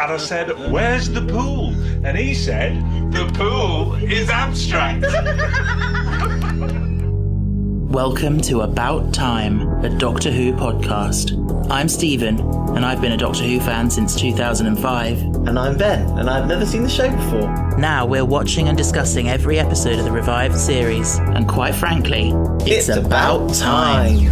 And I said, where's the pool? And he said, the pool is abstract. Welcome to About Time, a Doctor Who podcast. I'm Stephen, and I've been a Doctor Who fan since 2005. And I'm Ben, and I've never seen the show before. Now we're watching and discussing every episode of the revived series, and quite frankly, it's about time.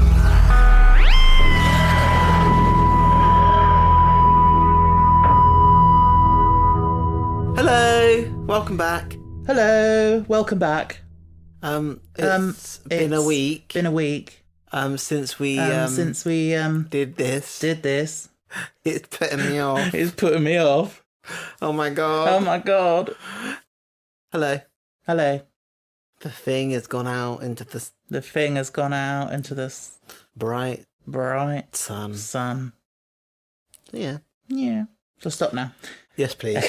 Hello, welcome back. Hello, welcome back. It's been a week. Been a week. Since we did this. It's putting me off. It's putting me off. Oh my god. Oh my god. Hello. Hello. The thing has gone out into the... The thing has gone out into the bright sun. Yeah. Yeah. So stop now. Yes, please.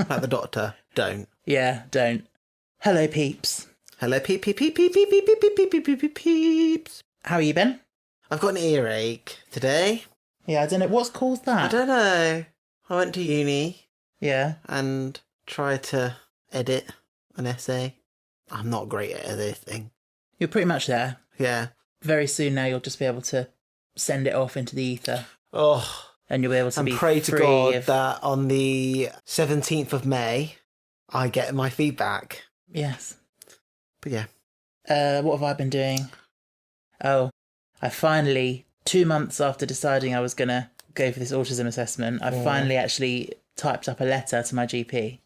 Like the Doctor. Don't. Yeah, don't. Hello, peeps. Hello, peeps. How are you, Ben? I've got an earache today. Yeah, I don't know. What's caused that? I don't know. I went to uni. Yeah. And tried to edit an essay. I'm not great at editing. You're pretty much there. Yeah. Very soon now you'll just be able to send it off into the ether. Oh. And you'll be able to be free to God of... that on the 17th of May, I get my feedback. Yes. But yeah. What have I been doing? Oh, I finally, 2 months after deciding I was going to go for this autism assessment, I finally actually typed up a letter to my GP.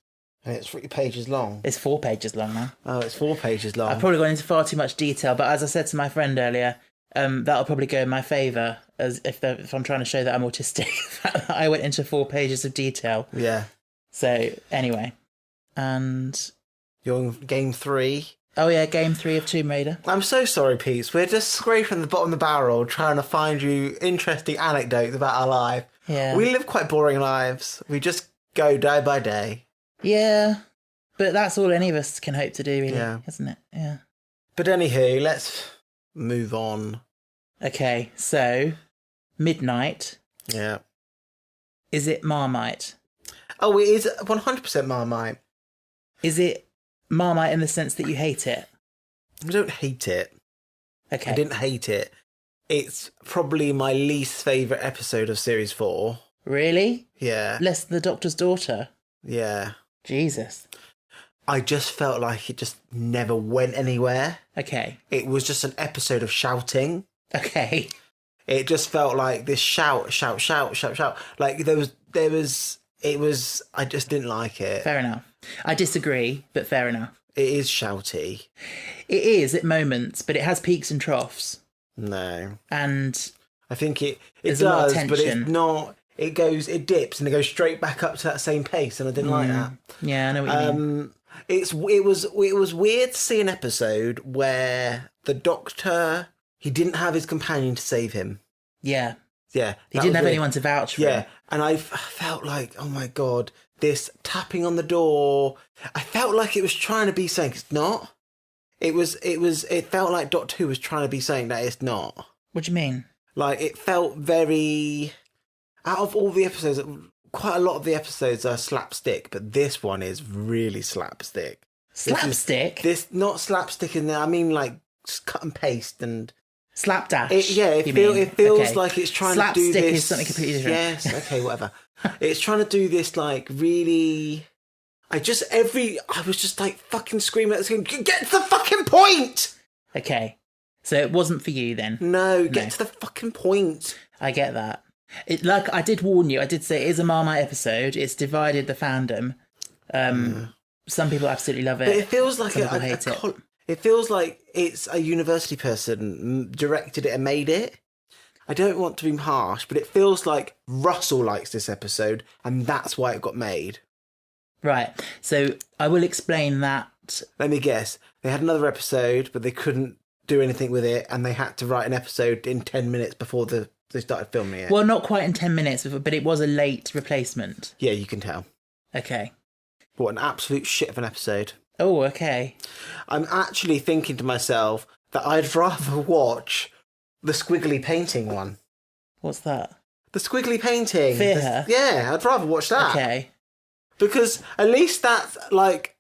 And it's 3 pages long. It's 4 pages long now. Oh, it's 4 pages long. I've probably gone into far too much detail, but as I said to my friend earlier, that'll probably go in my favour as if I'm trying to show that I'm autistic. I went into 4 pages of detail. Yeah. So, anyway. And... You're in game 3. Oh yeah, game 3 of Tomb Raider. I'm so sorry, Pete. We're just scraping the bottom of the barrel trying to find you interesting anecdotes about our life. Yeah. We live quite boring lives. We just go day by day. Yeah. But that's all any of us can hope to do, really, isn't it? Yeah. But anywho, let's move on. Okay, so, Midnight. Yeah. Is it Marmite? Oh, it is 100% Marmite. Is it Marmite in the sense that you hate it? I don't hate it. Okay. I didn't hate it. It's probably my least favourite episode of Series 4. Really? Yeah. Less than the Doctor's Daughter? Yeah. Jesus. I just felt like it just never went anywhere. Okay. It was just an episode of shouting. Okay. It just felt like this shout. Like I just didn't like it. Fair enough. I disagree, but fair enough. It is shouty. It is at moments, but it has peaks and troughs. No. And I think it does, but it's not. It dips and it goes straight back up to that same pace, and I didn't like that. Yeah, I know what you mean. It was weird to see an episode where the Doctor, he didn't have his companion to save him. Yeah. Yeah. He didn't have anyone to vouch for him. Yeah, and I felt like, oh my God, this tapping on the door, I felt like it was trying to be saying it's not. It felt like Doctor Who was trying to be saying that it's not. What do you mean? Like, it felt very... Out of all the episodes, quite a lot of the episodes are slapstick, but this one is really slapstick. Slapstick? This not slapstick in there, I mean like cut and paste and... Slapdash. It feels like it's trying to do this... Slapstick is something completely different. Yes, okay, whatever. It's trying to do this like really... I was just like fucking screaming at the screen, get to the fucking point! Okay. So it wasn't for you then? No, get to the fucking point. I get that. Like I did warn you, I did say it is a Marmite episode. It's divided the fandom. Some people absolutely love it. But it feels like some people hate it. It feels like it's a university person directed it and made it. I don't want to be harsh, but it feels like Russell likes this episode, and that's why it got made. Right. So I will explain that. Let me guess. They had another episode, but they couldn't do anything with it, and they had to write an episode in 10 minutes before they started filming it. Well, not quite in 10 minutes, but it was a late replacement. Yeah, you can tell. Okay. What an absolute shit of an episode. Oh, okay. I'm actually thinking to myself that I'd rather watch the squiggly painting one. What's that? The squiggly painting. Fear Her? Yeah, I'd rather watch that. Okay. Because at least that's like...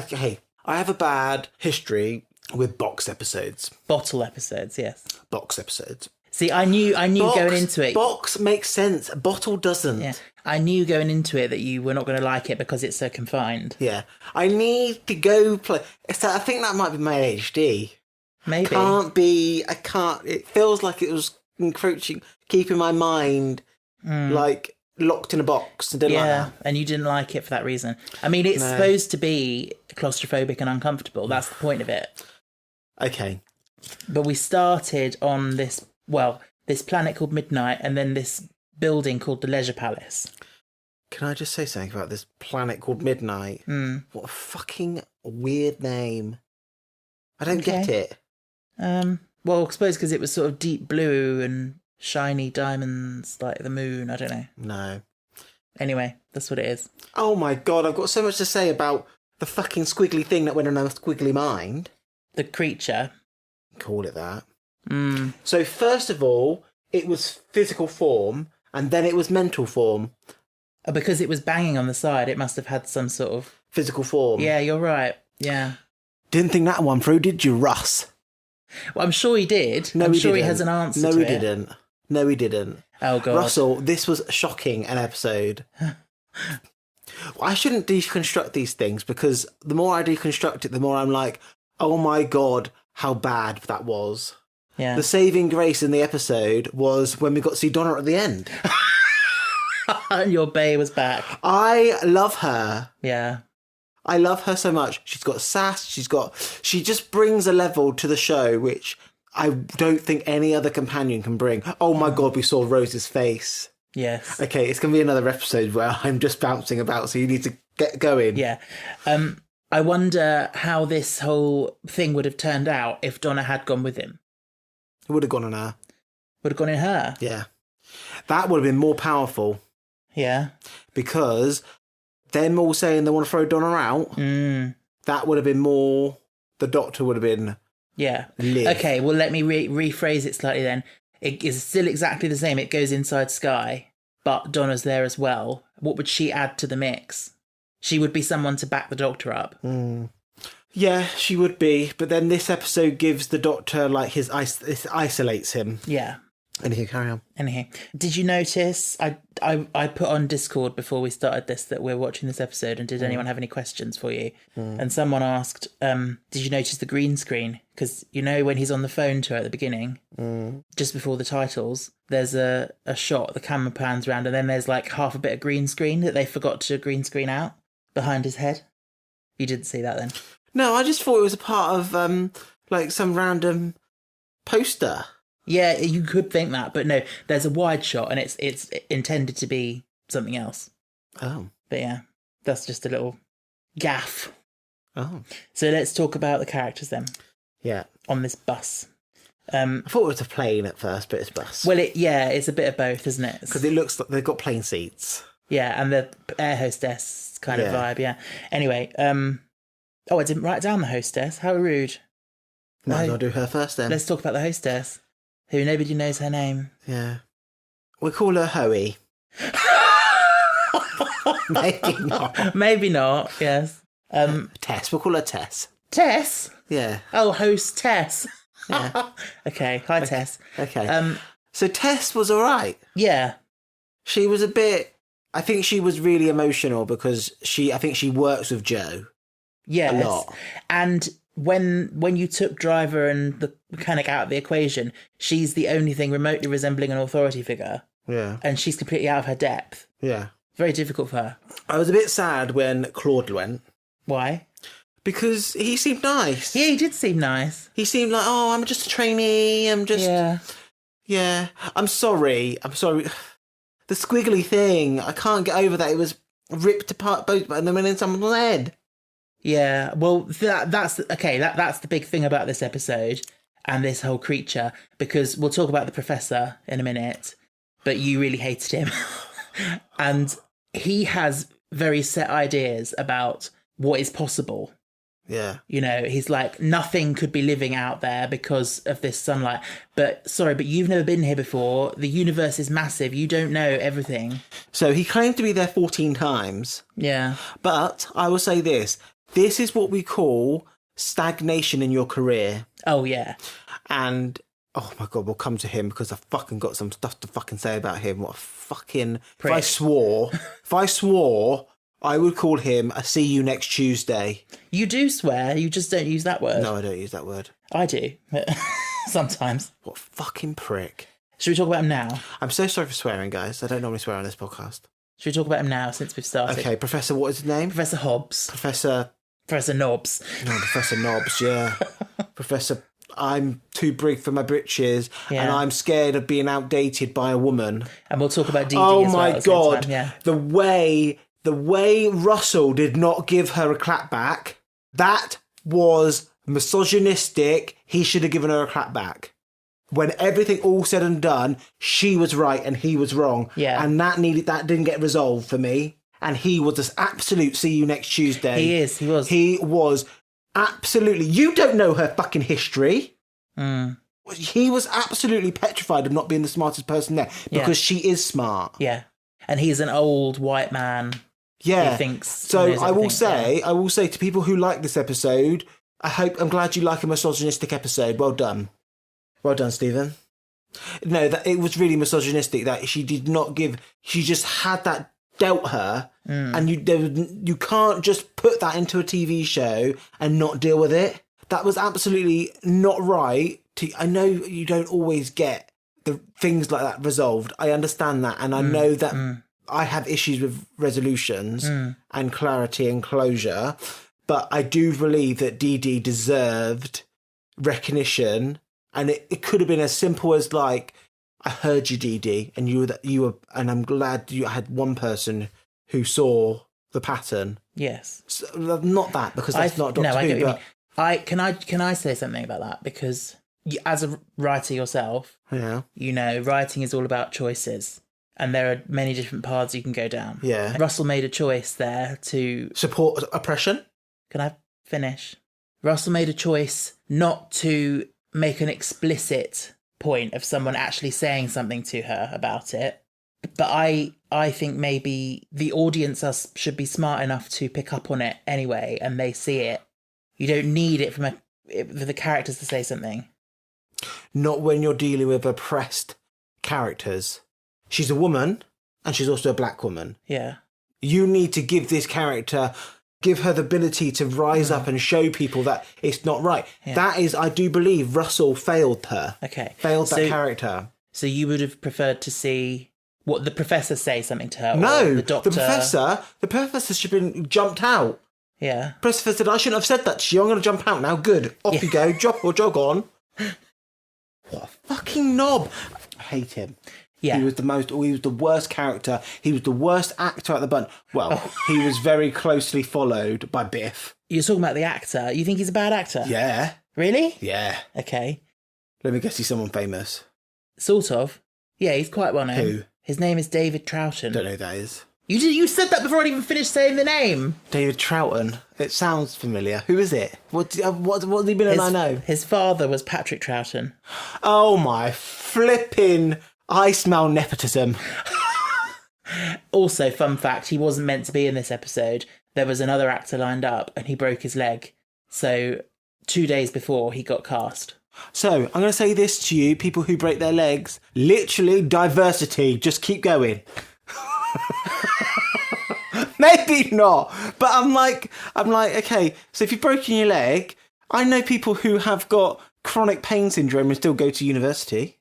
hey, I have a bad history with box episodes. Bottle episodes, yes. Box episodes. See, I knew going into it. Box makes sense. Bottle doesn't. Yeah, I knew going into it that you were not going to like it because it's so confined. Yeah. I need to go play... I think that might be my ADHD. Maybe. I can't... It feels like it was encroaching, keeping my mind, like, locked in a box. And didn't like that. And you didn't like it for that reason. I mean, it's supposed to be claustrophobic and uncomfortable. That's the point of it. Okay. But we started on this planet called Midnight and then this building called the Leisure Palace. Can I just say something about this planet called Midnight? What a fucking weird name. I don't get it. Well, I suppose because it was sort of deep blue and shiny diamonds like the moon. I don't know. No. Anyway, that's what it is. Oh my god, I've got so much to say about the fucking squiggly thing that went in our squiggly mind. The creature. Call it that. So first of all, it was physical form, and then it was mental form. Because it was banging on the side, it must have had some sort of... Physical form. Yeah, you're right. Yeah. Didn't think that one through, did you, Russ? Well, I'm sure he did. No, I'm he sure didn't. he has an answer No, to he it. didn't. No, he didn't. Oh, God. Russell, this was shocking, an episode. I shouldn't deconstruct these things, because the more I deconstruct it, the more I'm like, oh my god, how bad that was. Yeah. The saving grace in the episode was when we got to see Donna at the end. And your bae was back. I love her. Yeah. I love her so much. She's got sass. She just brings a level to the show which I don't think any other companion can bring. Oh my god, we saw Rose's face. Yes. Okay, it's going to be another episode where I'm just bouncing about, so you need to get going. Yeah. I wonder how this whole thing would have turned out if Donna had gone with him. It would have gone on her. Would have gone in her. Yeah. That would have been more powerful. Yeah. Because them all saying they want to throw Donna out, that would have been more... The Doctor would have been... Yeah. Live. Okay, well, let me rephrase it slightly then. It is still exactly the same. It goes inside Sky, but Donna's there as well. What would she add to the mix? She would be someone to back the Doctor up. Yeah, she would be. But then this episode gives the Doctor, like, it isolates him. Yeah. Anyhow, carry on. Anyhow, did you notice, I put on Discord before we started this that we're watching this episode, and did anyone have any questions for you? And someone asked, did you notice the green screen? Because, you know, when he's on the phone to her at the beginning, just before the titles, there's a shot, the camera pans around, and then there's like half a bit of green screen that they forgot to green screen out behind his head. You didn't see that then? No, I just thought it was a part of, like, some random poster. Yeah, you could think that, but no, there's a wide shot and it's intended to be something else. Oh. But yeah, that's just a little gaff. Oh. So let's talk about the characters then. Yeah. On this bus. I thought it was a plane at first, but it's a bus. Well, it's a bit of both, isn't it? Because it looks like they've got plane seats. Yeah, and the air hostess kind of vibe, yeah. Anyway, I didn't write down the hostess. How rude. Might as well do her first then. Let's talk about the hostess, who nobody knows her name. Yeah. We call her Hoey. Maybe not. Maybe not, yes. Tess. We'll call her Tess. Tess? Yeah. Oh, host Tess. Yeah. Okay. Hi, Tess. Okay. So Tess was all right. Yeah. She was a bit... I think she was really emotional because I think she works with Joe. Yes. A lot. And when you took Driver and the mechanic out of the equation, she's the only thing remotely resembling an authority figure. Yeah. And she's completely out of her depth. Yeah. Very difficult for her. I was a bit sad when Claude went. Why? Because he seemed nice. Yeah, he did seem nice. He seemed like, oh, I'm just a trainee. I'm just... Yeah. Yeah. I'm sorry. The squiggly thing, I can't get over that. It was ripped apart both and then went in someone's head. Yeah, well, that's the big thing about this episode and this whole creature, because we'll talk about the professor in a minute, but you really hated him. And he has very set ideas about what is possible. Yeah. You know, he's like, nothing could be living out there because of this sunlight. But you've never been here before. The universe is massive. You don't know everything. So he claimed to be there 14 times. Yeah. But I will say this. This is what we call stagnation in your career. Oh, yeah. And, oh my God, we'll come to him because I've fucking got some stuff to fucking say about him. What a fucking... Prick. If I swore, I would call him a see you next Tuesday. You do swear, you just don't use that word. No, I don't use that word. I do, sometimes. What a fucking prick. Should we talk about him now? I'm so sorry for swearing, guys. I don't normally swear on this podcast. Should we talk about him now since we've started? Okay, Professor, what is his name? Professor Hobbs. Professor Knobs. No, Professor Knobs, yeah. Professor, I'm too big for my britches, and I'm scared of being outdated by a woman. And we'll talk about Dee Dee Oh as well my at the same God. time, yeah. The way Russell did not give her a clap back, that was misogynistic. He should have given her a clap back. When everything all said and done, she was right and he was wrong. Yeah. And that didn't get resolved for me. And he was this absolute see you next Tuesday. He was. He was absolutely... You don't know her fucking history. Mm. He was absolutely petrified of not being the smartest person there because she is smart. Yeah. And he's an old white man. Yeah. Who thinks... So I will say to people who like this episode, I'm glad you like a misogynistic episode. Well done. Well done, Stephen. No, that it was really misogynistic that she did not give... She just had that dealt her, and you can't just put that into a TV show and not deal with it. That was absolutely not right. I know you don't always get the things like that resolved. I understand that, and I know that I have issues with resolutions and clarity and closure, but I do believe that Dee Dee deserved recognition, and it could have been as simple as like, I heard you, Dee Dee, and you were, and I'm glad you had one person who saw the pattern. Yes. So, not that, because that's not Doctor Who. I get what you mean. Can I say something about that? Because as a writer yourself, you know, writing is all about choices, and there are many different paths you can go down. Yeah. And Russell made a choice there to support oppression. Can I finish? Russell made a choice not to make an explicit point of someone actually saying something to her about it, but I think maybe the audience should be smart enough to pick up on it anyway, and they see it. You don't need it for the characters to say something. Not when you're dealing with oppressed characters. She's a woman, and she's also a black woman. Yeah. You need to give this character... Give her the ability to rise up and show people that it's not right. Yeah. That is, I do believe, Russell failed her. Okay. Failed that character. So you would have preferred to see what the professor say something to her? No, or the doctor. The professor should have been jumped out. Yeah. The professor said, I shouldn't have said that to you. I'm going to jump out now. Good. Off you go. Jog on. What a fucking knob. I hate him. Yeah. He was the worst character. He was the worst actor at the bunch. Well, he was very closely followed by Biff. You're talking about the actor. You think he's a bad actor? Yeah. Really? Yeah. Okay. Let me guess he's someone famous. Sort of. Yeah, he's quite well known. Who? His name is David Troughton. Don't know who that is. You said that before I'd even finished saying the name. David Troughton. It sounds familiar. Who is it? What has he been in I Know? His father was Patrick Troughton. Oh my flipping... I smell nepotism. Also, fun fact, he wasn't meant to be in this episode. There was another actor lined up and he broke his leg. So 2 days before he got cast. So I'm going to say this to you, people who break their legs. Literally diversity. Just keep going. Maybe not. But I'm like, okay, so if you've broken your leg, I know people who have got chronic pain syndrome and still go to university.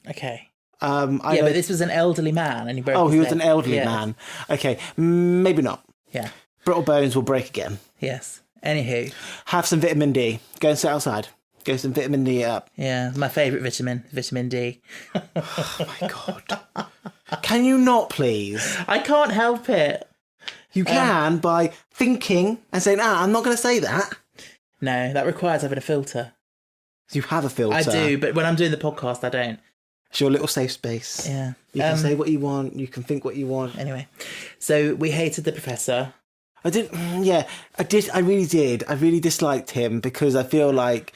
Okay. But this was an elderly man and he broke his leg. Oh, he was an elderly man. Okay, maybe not. Yeah. Brittle bones will break again. Yes. Anywho. Have some vitamin D. Go and sit outside. Go some vitamin D up. Yeah, my favourite vitamin D. Oh my God. Can you not, please? I can't help it. You can by thinking and saying, I'm not going to say that. No, that requires having a filter. You have a filter. I do, but when I'm doing the podcast, I don't. It's your little safe space. Yeah. You can say what you want. You can think what you want. Anyway, so we hated the professor. I didn't. Yeah, I did. I really did. I really disliked him because I feel like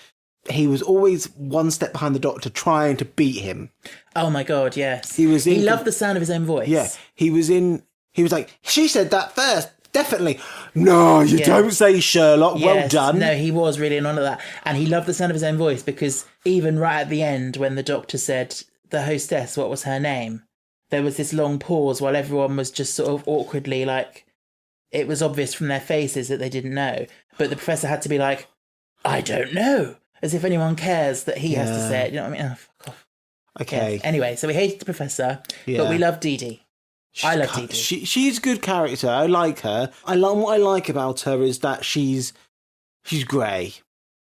he was always one step behind the Doctor, trying to beat him. Oh my God, yes. He loved the sound of his own voice. Yeah, he was like, she said that first. Definitely. No, you don't say Sherlock. Yes, well done. No, he was really on at that. And he loved the sound of his own voice because even right at the end, when the Doctor said the hostess, what was her name? There was this long pause while everyone was just sort of awkwardly like, it was obvious from their faces that they didn't know. But the Professor had to be like, I don't know. As if anyone cares that he has to say it. You know what I mean? Oh, fuck off. Okay. Yes. Anyway, so we hated the Professor, but we love Dee Dee. I love Dee Dee. She's a good character. I like her. What I like about her is that she's grey.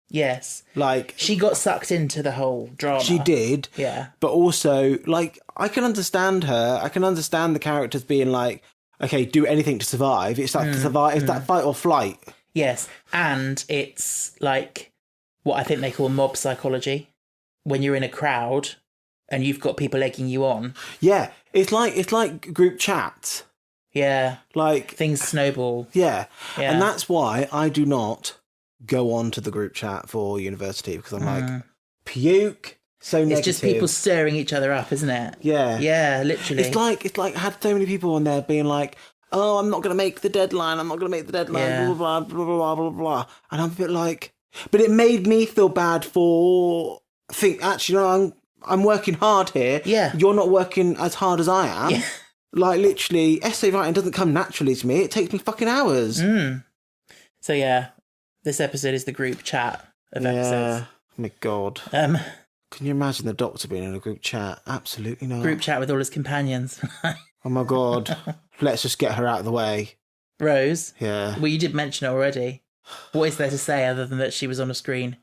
Yes. Like, she got sucked into the whole drama. She did. Yeah. But also, like, I can understand her. I can understand the characters being like, okay, do anything to survive. It's like to survive. It's that fight or flight. Yes. And it's like what I think they call mob psychology. When you're in a crowd and you've got people egging you on. Yeah. It's like group chats. Yeah. Like things snowball. Yeah. And that's why I do not go on to the group chat for university, because I'm like, puke. So negative. It's just people stirring each other up, isn't it? Yeah. Yeah, literally. It's like I had so many people on there being like, oh, I'm not going to make the deadline. I'm not going to make the deadline. Yeah. Blah, blah, blah, blah, blah, blah. And I'm a bit like, but it made me feel bad actually, no, I'm working hard here. Yeah. You're not working as hard as I am. Yeah. Like, literally, essay writing doesn't come naturally to me. It takes me fucking hours. So, yeah, this episode is the group chat of episodes. Oh, my God. Can you imagine the Doctor being in a group chat? Absolutely not. Group chat with all his companions. Oh, my God. Let's just get her out of the way. Rose? Yeah. Well, you did mention it already. What is there to say other than that she was on a screen?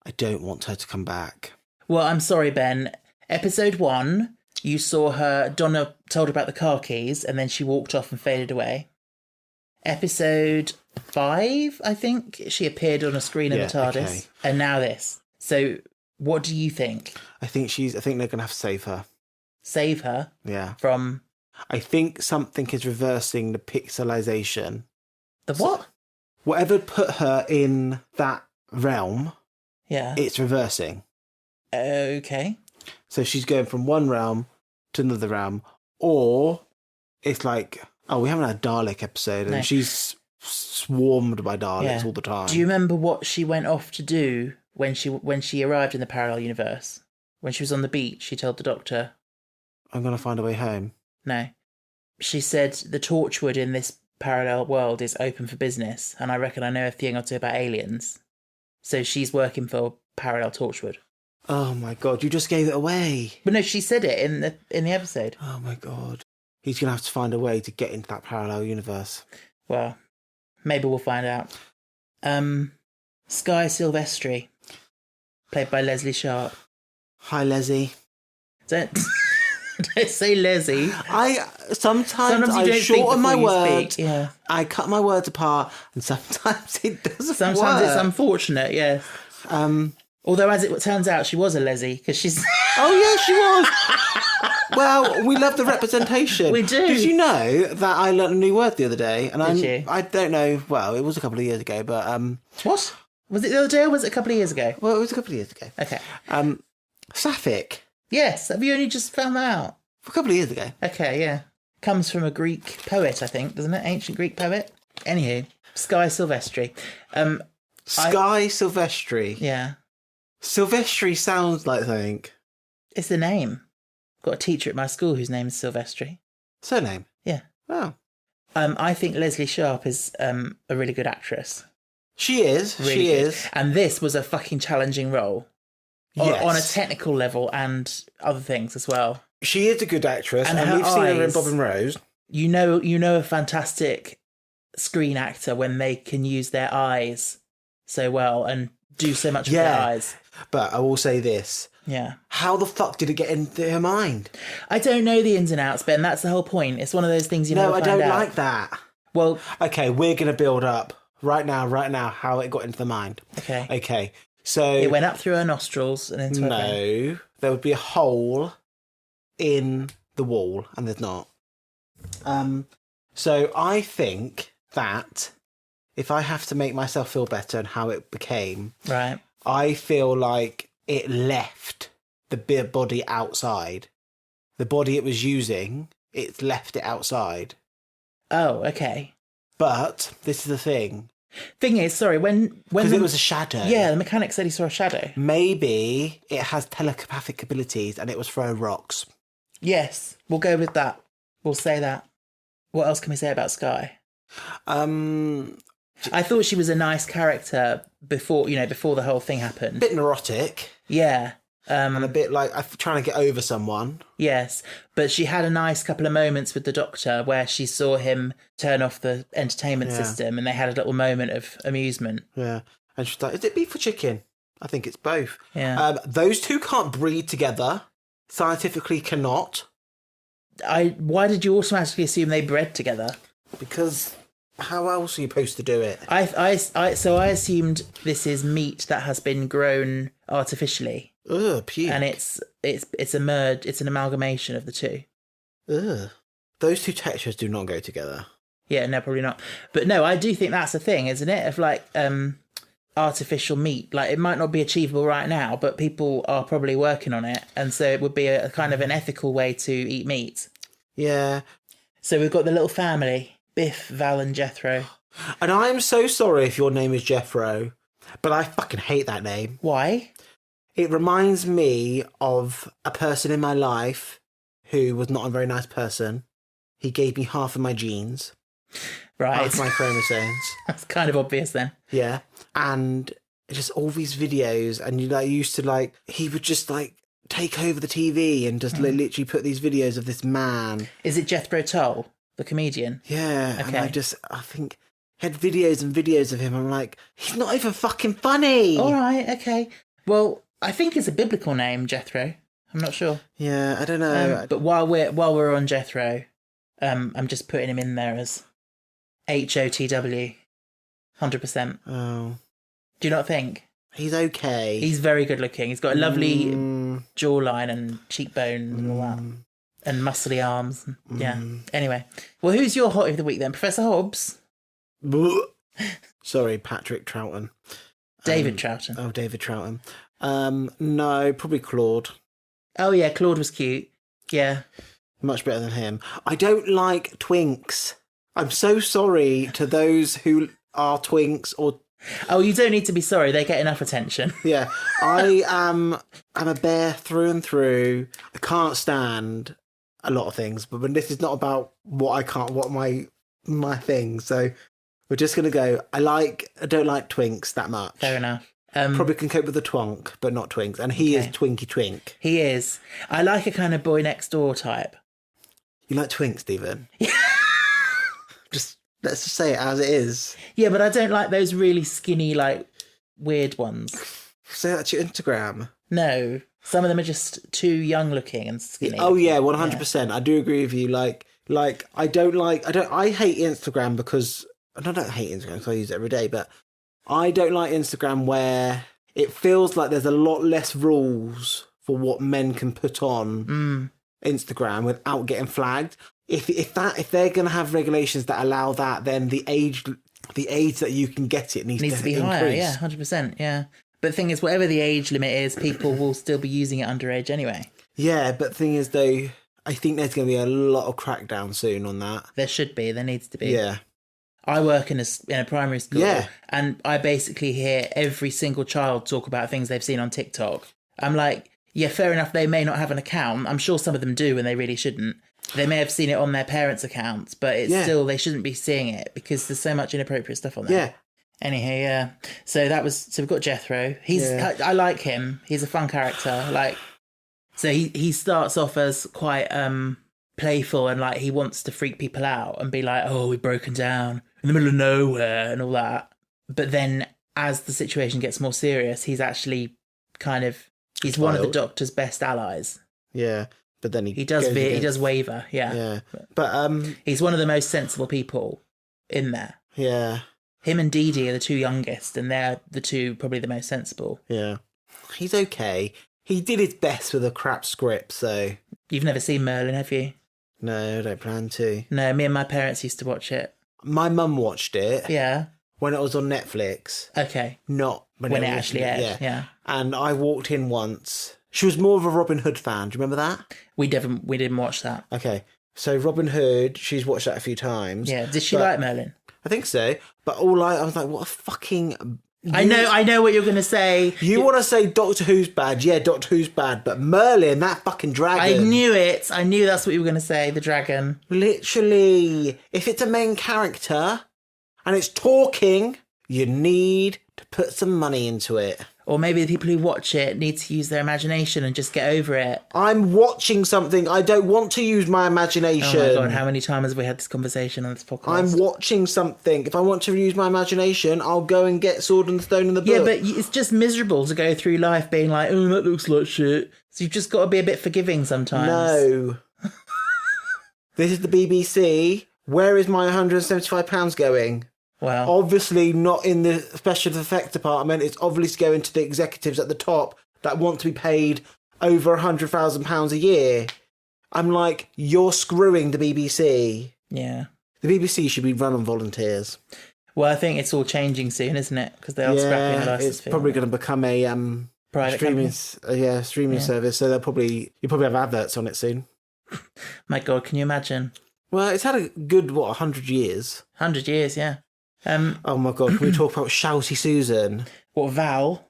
I don't want her to come back. Well, I'm sorry, Ben. Episode 1, you saw her, Donna told her about the car keys, and then she walked off and faded away. Episode 5, I think, she appeared on a screen in the TARDIS. Okay. And now this. So, what do you think? I think they're going to have to save her. Save her? Yeah. From? I think something is reversing the pixelization. The what? Whatever put her in that realm, it's reversing. Okay. So she's going from one realm to another realm, or it's like, oh, we haven't had a Dalek episode, and she's swarmed by Daleks all the time. Do you remember what she went off to do when she arrived in the parallel universe? When she was on the beach, she told the Doctor, I'm going to find a way home. No. She said the Torchwood in this parallel world is open for business, and I reckon I know a thing or two about aliens. So she's working for Parallel Torchwood. Oh my God, you just gave it away. But no, she said it in the episode. Oh my God. He's going to have to find a way to get into that parallel universe. Well, maybe we'll find out. Sky Silvestri, played by Leslie Sharp. Hi, Leslie. Don't say Leslie. Sometimes I shorten my words. Yeah. I cut my words apart, and sometimes it doesn't work. Sometimes it's unfortunate, yes. Although, as it turns out, she was a Leslie, because she's... Oh, yeah, she was. Well, we love the representation. We do. Did you know that I learnt a new word the other day? And I don't know, well, it was a couple of years ago, but... What? Was it the other day or was it a couple of years ago? Well, it was a couple of years ago. Okay. Sapphic. Yes, have you only just found that out? A couple of years ago. Okay, yeah. Comes from a Greek poet, I think, doesn't it? Ancient Greek poet. Anywho, Sky Silvestri. Sky Silvestri? Yeah. Silvestri sounds like something. It's the name. Got a teacher at my school whose name is Silvestri. Surname? Yeah. Oh. I think Leslie Sharp is a really good actress. She is. Really she is. And this was a fucking challenging role. Yes. On a technical level and other things as well. She is a good actress, and we've seen her in Bob and Rose. You know a fantastic screen actor when they can use their eyes so well and do so much with their eyes. But I will say this. Yeah. How the fuck did it get into her mind? I don't know the ins and outs, Ben. That's the whole point. It's one of those things you never find out. No, I don't like that. Well... Okay, we're going to build up right now how it got into the mind. Okay. So... It went up through her nostrils and into her brain. No. There would be a hole in the wall, and there's not. So I think that if I have to make myself feel better and how it became, Right. I feel like it left the beer body outside. The body it was using, it's left it outside. Oh, okay. But this is the thing. Thing is, sorry, when Because it was a shadow. Yeah, the mechanic said he saw a shadow. Maybe it has telepathic abilities and it was throwing rocks. Yes, we'll go with that. We'll say that. What else can we say about Sky? I thought she was a nice character before the whole thing happened. A bit neurotic. Yeah. And a bit like trying to get over someone. Yes, but she had a nice couple of moments with the Doctor where she saw him turn off the entertainment system and they had a little moment of amusement. Yeah. And she's like, is it beef or chicken? I think it's both. Yeah. Those two can't breed together. Scientifically cannot. Why did you automatically assume they bred together? Because how else are you supposed to do it? So I assumed this is meat that has been grown artificially. Ugh, puke. And it's a merge. It's an amalgamation of the two. Ugh. Those two textures do not go together. Yeah, no, probably not. But no, I do think that's a thing, isn't it? Of like artificial meat. Like it might not be achievable right now, but people are probably working on it, and so it would be a kind of an ethical way to eat meat. Yeah. So we've got the little family: Biff, Val, and Jethro. And I'm so sorry if your name is Jethro, but I fucking hate that name. Why? It reminds me of a person in my life who was not a very nice person. He gave me half of my genes. Right. Half my chromosomes. That's kind of obvious then. Yeah. And just all these videos, and he would just like take over the TV and just literally put these videos of this man. Is it Jethro Tull, the comedian? Yeah. Okay. And I think had videos and videos of him. I'm like, he's not even fucking funny. All right. Okay. Well, I think it's a biblical name, Jethro. I'm not sure. Yeah, I don't know. But while we're on Jethro, I'm just putting him in there as HOTW, 100%. Oh, Do you not think? he's okay. He's very good looking. He's got a lovely jawline and cheekbone and all that, and muscly arms. Yeah. Anyway, well, who's your hottie of the week then, Professor Hobbs? Sorry, Patrick Troughton. David Troughton. Oh, David Troughton. No, probably Claude. Oh yeah, Claude was cute. Yeah. Much better than him. I don't like twinks. I'm so sorry to those who are twinks or... Oh, you don't need to be sorry. They get enough attention. Yeah. I'm a bear through and through. I can't stand a lot of things, but when this is not about what my thing. So we're just going to go, I don't like twinks that much. Fair enough. Probably can cope with the twonk, but not twinks. And he is Twinky Twink. He is. I like a kind of boy next door type. You like twinks, Stephen? Let's just say it as it is. Yeah, but I don't like those really skinny, like, weird ones. Say that to your Instagram. No. Some of them are just too young looking and skinny. Oh yeah, 100%. Yeah. I do agree with you. I hate Instagram because... I don't hate Instagram because I use it every day, but I don't like Instagram where it feels like there's a lot less rules for what men can put on Instagram without getting flagged. If they're going to have regulations that allow that, then the age that you can get it needs to be higher. Increase. Yeah, 100%. Yeah, but the thing is, whatever the age limit is, people will still be using it underage anyway. Yeah, but the thing is, though, I think there's going to be a lot of crackdown soon on that. There should be. There needs to be. Yeah. I work in a primary school, and I basically hear every single child talk about things they've seen on TikTok. I'm like, yeah, fair enough, they may not have an account. I'm sure some of them do, and they really shouldn't. They may have seen it on their parents' accounts, but it's still, they shouldn't be seeing it because there's so much inappropriate stuff on there. Yeah. Anyhow, yeah. So we've got Jethro. I like him. He's a fun character. So he starts off as quite playful and like he wants to freak people out and be like, oh, we've broken down in the middle of nowhere and all that. But then as the situation gets more serious, he's actually he's one of the Doctor's best allies. Yeah. But then he does waver, yeah. Yeah. But he's one of the most sensible people in there. Yeah. Him and Dee Dee are the two youngest, and they're the two probably the most sensible. Yeah. He's okay. He did his best with a crap script, so... You've never seen Merlin, have you? No, I don't plan to. No, me and my parents used to watch it. My mum watched it Yeah. when it was on Netflix, Okay. not when When it was- actually aired. Yeah. And I walked in once. She was more of a Robin Hood fan. Do you remember that? We didn't watch that. Okay. So Robin Hood, she's watched that a few times. Yeah. Did she But- like Merlin? I think so. But I was like, what a fucking... I know what you're going to say. You want to say Doctor Who's bad? Yeah, Doctor Who's bad. But Merlin, that fucking dragon. I knew it. I knew that's what you were going to say. The dragon. Literally. If it's a main character and it's talking, you need to put some money into it. Or maybe the people who watch it need to use their imagination and just get over it. I'm watching something. I don't want to use my imagination. Oh my God, how many times have we had this conversation on this podcast? I'm watching something. If I want to use my imagination, I'll go and get Sword and Stone in the book. Yeah, but it's just miserable to go through life being like, oh, that looks like shit. So you've just got to be a bit forgiving sometimes. No. This is the BBC. Where is my £175 going? Well, Obviously not in the special effects department. It's obviously going to the executives at the top that want to be paid over £100,000 a year. I'm like, you're screwing the BBC. yeah. The BBC should be run on volunteers. Well, I think it's all changing soon, isn't it? Because they are scrapping the license it's fee. probably going to become a Private streaming, company. streaming service. So you'll probably have adverts on it soon. My God, can you imagine? Well, it's had a good 100 years. 100 years, yeah. Oh my God, can we talk about Shouty Susan? What, Val?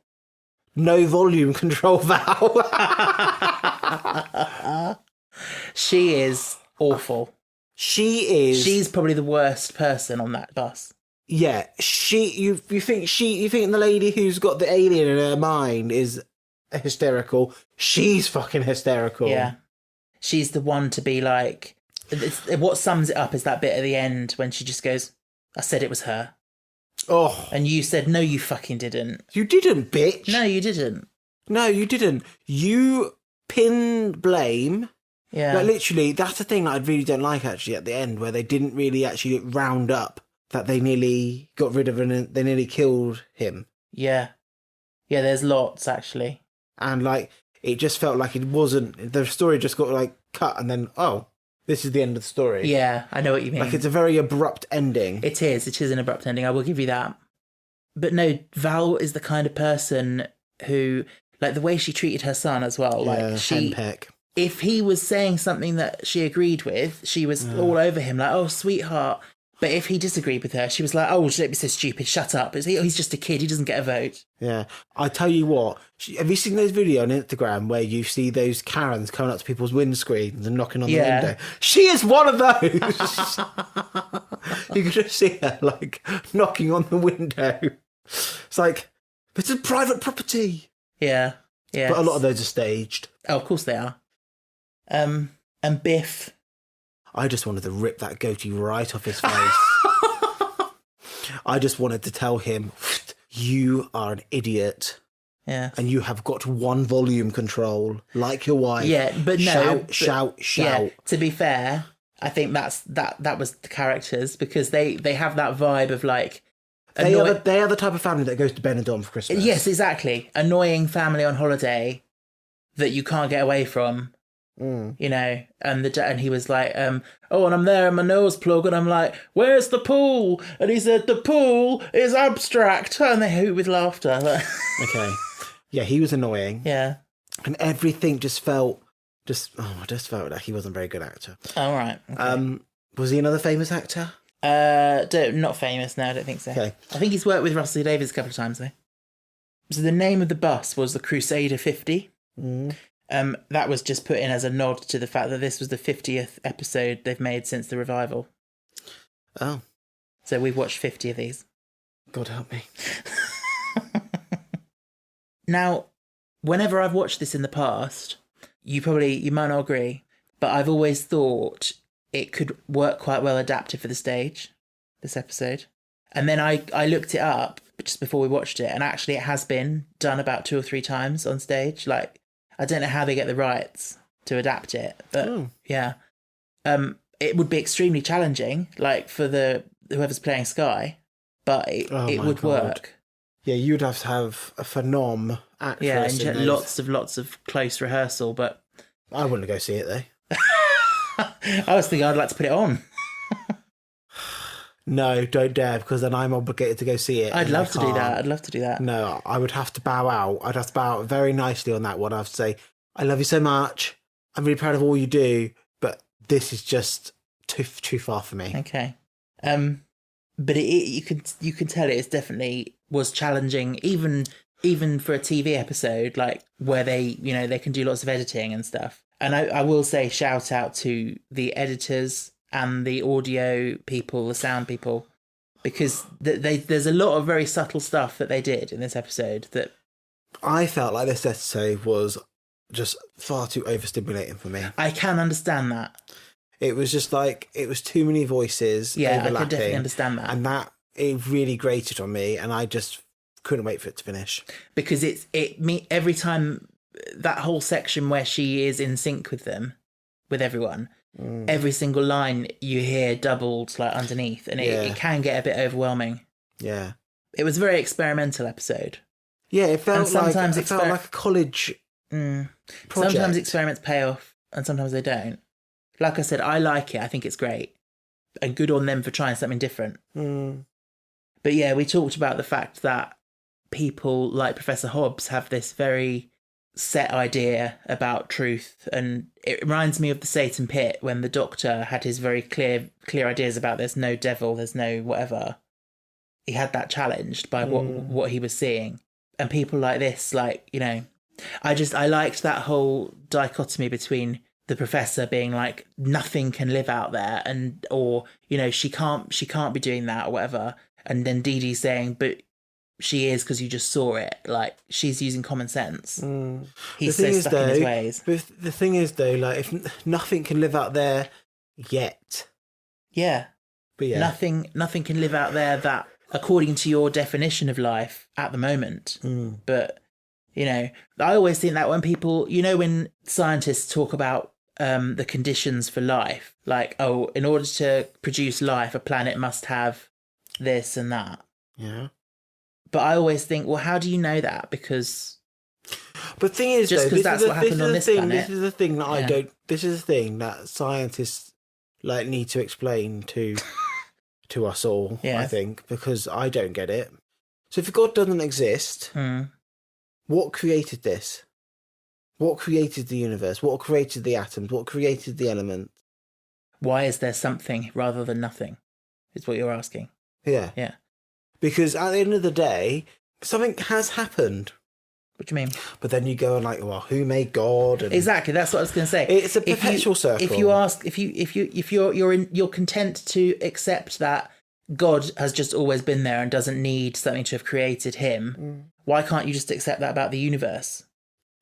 No volume control valve. She is awful. She is. She's probably the worst person on that bus. Yeah, you think the lady who's got the alien in her mind is hysterical? She's fucking hysterical. Yeah. She's the one to be like... what sums it up is that bit at the end when she just goes, I said it was her. Oh, And you said, no, you fucking didn't. you didn't, bitch. No, you didn't. No, you didn't. You pinned blame. Yeah. Like, literally, that's the thing that I really don't like, actually, at the end, where they didn't really actually round up that they nearly got rid of and they nearly killed him. Yeah. Yeah, there's lots, actually. And, like, it just felt like it wasn't... The story just got, like, cut and then, oh, this is the end of the story. Yeah, I know what you mean. Like, it's a very abrupt ending. It is an abrupt ending, I will give you that. But no, Val is the kind of person who, like, the way she treated her son as well, like, henpeck. if he was saying something that she agreed with, she was all over him, like, oh, sweetheart. But if he disagreed with her, she was like, oh, don't be so stupid, shut up. He's just a kid, he doesn't get a vote. Yeah. I tell you what, have you seen those videos on Instagram where you see those Karens coming up to people's windscreens and knocking on the window? She is one of those! You can just see her, like, knocking on the window. It's like, this is private property. Yeah, yeah. But a lot of those are staged. Oh, of course they are. And Biff. I just wanted to rip that goatee right off his face. I just wanted to tell him, you are an idiot. Yeah. And you have got one volume control, like your wife. Yeah, but no. Shout. Yeah, to be fair, I think that was the characters, because they have that vibe of like... They are the type of family that goes to Benidorm for Christmas. Yes, exactly. Annoying family on holiday that you can't get away from. You know, and he was like, oh, and I'm there in my nose plug, and I'm like, where's the pool? And he said, the pool is abstract, and they hoot with laughter. Okay, yeah, he was annoying. Yeah, and everything just felt like he wasn't a very good actor. All right. Okay. Was he another famous actor? Not famous. No, I don't think so. Okay, I think he's worked with Russell Davies a couple of times though. So the name of the bus was the Crusader 50. That was just put in as a nod to the fact that this was the 50th episode they've made since the revival. Oh. So we've watched 50 of these. God help me. Now, whenever I've watched this in the past, you might not agree, but I've always thought it could work quite well adapted for the stage, this episode. And then I looked it up just before we watched it, and actually it has been done about 2 or 3 times on stage. Like, I don't know how they get the rights to adapt it, but yeah. It would be extremely challenging, like for whoever's playing Sky, but it would work. Yeah, you'd have to have a phenom actress. Yeah, and lots of close rehearsal, but I wouldn't go see it though. I was thinking I'd like to put it on. No, don't dare, because then I'm obligated to go see it. I'd and I love to do that. can't. I'd love to do that. No, I would have to bow out. I'd have to bow out very nicely on that one. I'd have to say, I love you so much. I'm really proud of all you do, but this is just too far for me. Okay. But you can tell it definitely was challenging, even for a TV episode, like where they can do lots of editing and stuff. And I will say shout out to the editors and the audio people, the sound people, because there's a lot of very subtle stuff that they did in this episode that I felt like this episode was just far too overstimulating for me. I can understand that. It was just like, it was too many voices overlapping. I can definitely understand that. And it really grated on me, and I just couldn't wait for it to finish. Because every time, that whole section where she is in sync with them, with everyone, every single line you hear doubled like underneath, and it can get a bit overwhelming. Yeah. It was a very experimental episode. Yeah, it felt like a college project. Sometimes experiments pay off, and sometimes they don't. Like I said, I like it. I think it's great. And good on them for trying something different. But yeah, we talked about the fact that people like Professor Hobbs have this very set idea about truth. And it reminds me of the Satan Pit, when the Doctor had his very clear ideas about there's no devil, there's no whatever. He had that challenged by what he was seeing. And people like this, like, I liked that whole dichotomy between the professor being like, nothing can live out there, or she can't be doing that or whatever, and then Dee Dee saying, but she is, because you just saw it, like she's using common sense. He's so stuck in his ways. But the thing is though, like, if nothing can live out there yet, but nothing can live out there that according to your definition of life at the moment. But I always think that when people, when scientists talk about the conditions for life, like, in order to produce life, a planet must have this and that. Yeah. But I always think, well, how do you know that? Because... But the thing is, just because that's what happened on this planet. This is the thing that this is the thing that scientists like need to explain to us all, I think, because I don't get it. So if God doesn't exist, what created this? What created the universe? What created the atoms? What created the element? Why is there something rather than nothing? Is what you're asking. Yeah. Yeah. Because at the end of the day, something has happened. What do you mean? But then you go and like, well, who made God? And exactly, that's what I was going to say. It's a perpetual circle. If you ask, if you're content to accept that God has just always been there and doesn't need something to have created him, why can't you just accept that about the universe?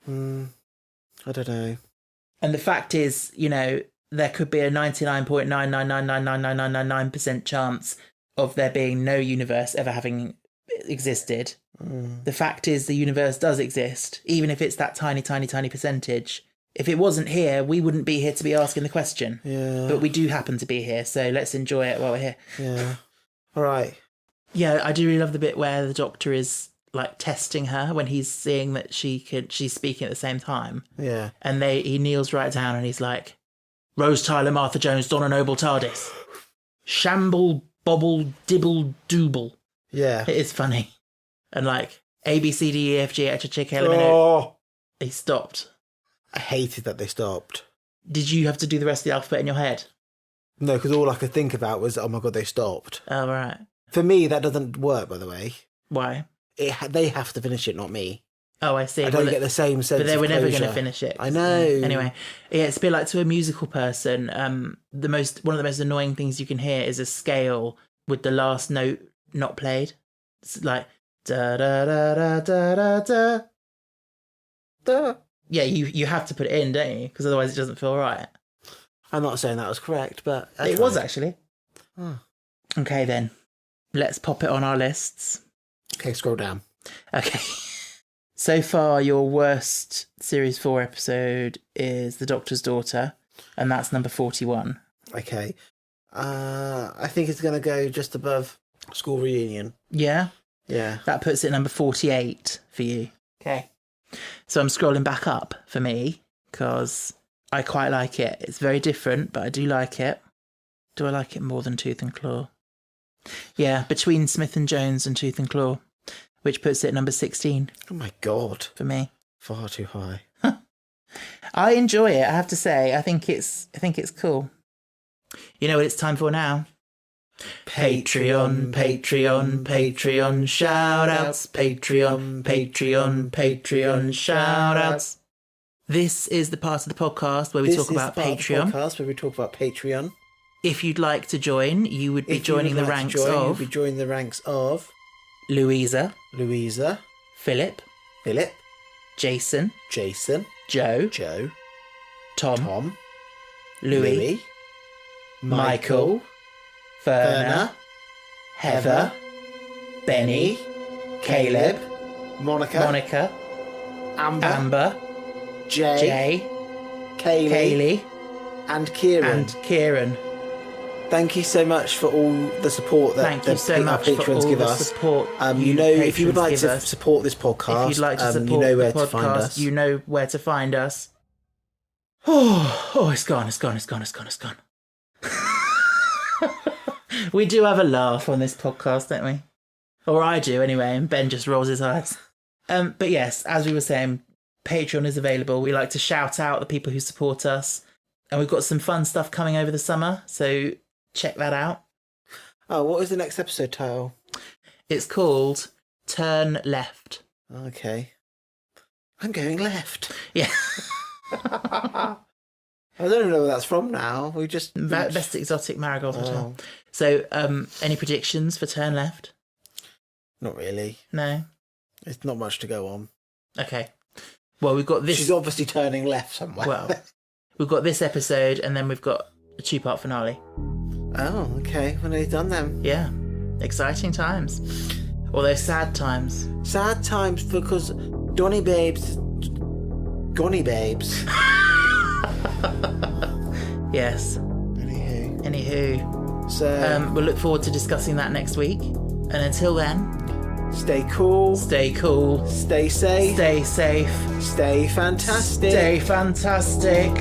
I don't know. And the fact is, there could be a 99.9999999% chance of there being no universe ever having existed. The fact is, the universe does exist, even if it's that tiny, tiny, tiny percentage. If it wasn't here, we wouldn't be here to be asking the question. Yeah. But we do happen to be here, so let's enjoy it while we're here. Yeah. All right. Yeah, I do really love the bit where the Doctor is like testing her when he's seeing that she's speaking at the same time. Yeah. And he kneels right down and he's like, Rose Tyler, Martha Jones, Donna Noble, TARDIS. Shamble, bobble, dibble, dooble. Yeah. It is funny. And like, A, B, C, D, E, F, G, H, I, J, K, L, M, N, O. Oh, He stopped. I hated that they stopped. Did you have to do the rest of the alphabet in your head? No, because all I could think about was, oh my God, they stopped. Oh, right. For me, that doesn't work, by the way. Why? They have to finish it, not me. Oh, I see. I don't get the same sense. But they of were never closure. going to finish it. I know. Anyway, yeah, it's a bit like to a musical person. One of the most annoying things you can hear is a scale with the last note not played. It's like da da da da da da da. Da. Yeah, you have to put it in, don't you? Because otherwise it doesn't feel right. I'm not saying that was correct, but it was actually. Oh. Okay, then let's pop it on our lists. Okay, scroll down. Okay. So far, your worst Series 4 episode is The Doctor's Daughter, and that's number 41. Okay. I think it's going to go just above School Reunion. Yeah? Yeah. That puts it number 48 for you. Okay. So I'm scrolling back up for me, because I quite like it. It's very different, but I do like it. Do I like it more than Tooth and Claw? Yeah, between Smith and Jones and Tooth and Claw, which puts it at number 16 Oh my God. for me. Far too high. I enjoy it, I have to say. I think it's cool. You know what it's time for now? Patreon, Patreon, Patreon, shout-outs. Patreon, Patreon, Patreon, shout-outs. This is the part of the podcast where we talk about Patreon. Podcast where we talk about Patreon. If you'd like to join, you would be joining the ranks of... You'd be joining the ranks of... Louisa, Philip, Jason, Joe, Tom, Louis, Michael, Verna, Heather, Benny, Caleb, Monica, Amber, Jay, Kaylee, and Kieran. Thank you so much for all the support that Thank you so much for patrons all give the us. support. If you would like give to us. support this podcast, If you'd like to support you know where the to find podcast, us. you know where to find us. Oh, it's gone. We do have a laugh on this podcast, don't we? Or I do anyway, and Ben just rolls his eyes. But yes, as we were saying, Patreon is available. We like to shout out the people who support us. And we've got some fun stuff coming over the summer, so check that out. Oh, what is the next episode title? It's called Turn Left. Okay. I'm going left. Yeah. I don't even know where that's from now. We just... Best Exotic Marigold Hotel. Oh. So, any predictions for Turn Left? Not really. No? It's not much to go on. Okay. Well, we've got this... She's obviously turning left somewhere. Well, we've got this episode, and then we've got a two-part finale. Oh, okay. When are they done then? Yeah. Exciting times. Although sad times. Sad times because Donny Babes... Gonny Babes. Yes. Anywho. So... we'll look forward to discussing that next week. And until then... Stay cool. Stay cool. Stay safe. Stay safe. Stay fantastic. Stay fantastic.